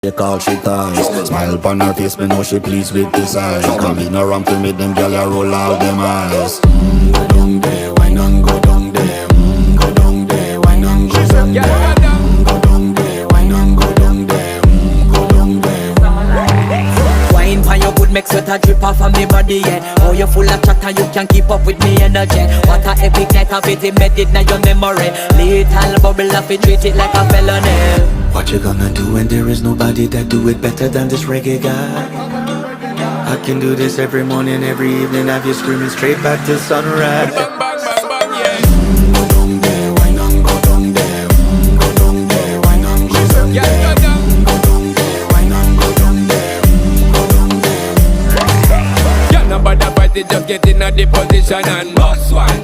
They call she ties. Smile upon her face, me know she pleased with this eyes. Come in around to me, them gyal a roll out them eyes. Go down there, why not go down there? Go down there, why not go down there? Go down there, why not go down there? Go down there. Wine pan your good, make sweat a drip off of me body, yeah. Oh, you full of chatter, you can't keep up with me energy. What a epic night of it, embedded in your memory. Little bubble of it, treat it like a felony. What you gonna do when there is nobody that do it better than this reggae guy? I can do this every morning, every evening, have you screaming straight back to sunrise. Bang, bang, bang, bang, yeah. Go down there, why not go down there? Go down there, why not go down there? Yeah, go down. Go down there, why not go down there? Go down there. Yeah, nobody fight it, just get in a the position and